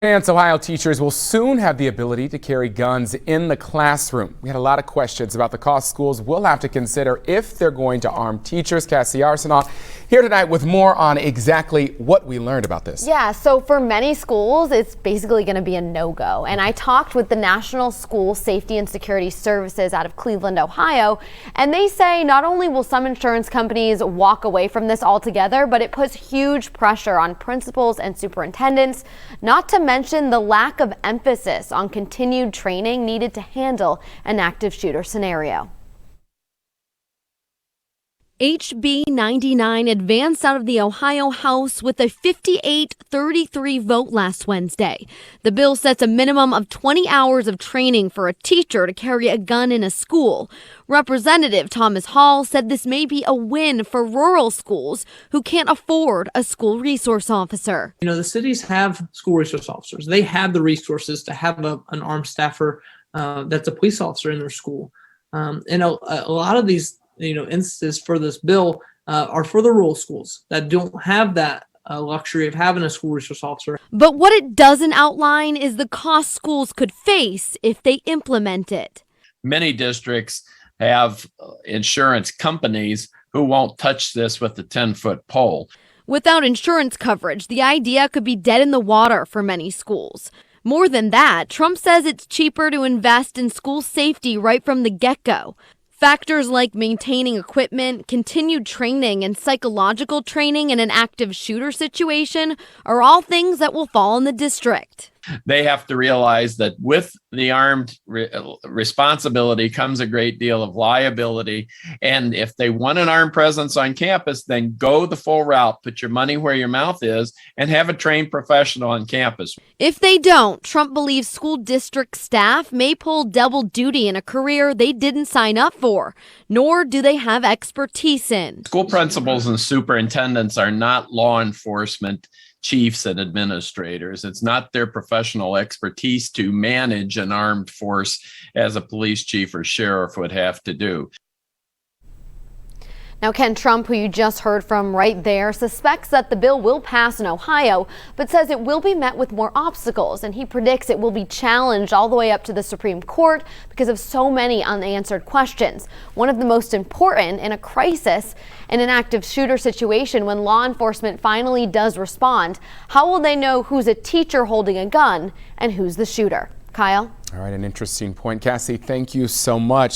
And Ohio teachers will soon have the ability to carry guns in the classroom. We had a lot of questions about the cost schools will have to consider if they're going to arm teachers. Cassie Arsenault here tonight with more on exactly what we learned about this. Yeah, so for many schools, it's basically going to be a no-go. And I talked with the National School Safety and Security Services out of Cleveland, Ohio, and they say not only will some insurance companies walk away from this altogether, but it puts huge pressure on principals and superintendents, not to mention the lack of emphasis on continued training needed to handle an active shooter scenario. HB 99 advanced out of the Ohio House with a 58-33 vote last Wednesday. The bill sets a minimum of 20 hours of training for a teacher to carry a gun in a school. Representative Thomas Hall said this may be a win for rural schools who can't afford a school resource officer. You know, the cities have school resource officers. They have the resources to have an armed staffer that's a police officer in their school. And a lot of these instances for this bill are for the rural schools that don't have that luxury of having a school resource officer. But what it doesn't outline is the cost schools could face if they implement it. Many districts have insurance companies who won't touch this with a 10-foot pole. Without insurance coverage, the idea could be dead in the water for many schools. More than that, Trump says it's cheaper to invest in school safety right from the get-go. Factors like maintaining equipment, continued training, and psychological training in an active shooter situation are all things that will fall on the district. They have to realize that with the armed responsibility comes a great deal of liability. And if they want an armed presence on campus, then go the full route, put your money where your mouth is, and have a trained professional on campus. If they don't, Trump believes school district staff may pull double duty in a career they didn't sign up for, nor do they have expertise in. School principals and superintendents are not law enforcement chiefs and administrators. It's not their professional expertise to manage an armed force as a police chief or sheriff would have to do. Now, Ken Trump, who you just heard from right there, suspects that the bill will pass in Ohio, but says it will be met with more obstacles, and he predicts it will be challenged all the way up to the Supreme Court because of so many unanswered questions. One of the most important in a crisis in an active shooter situation when law enforcement finally does respond. How will they know who's a teacher holding a gun and who's the shooter? Kyle? All right, an interesting point. Cassie, thank you so much.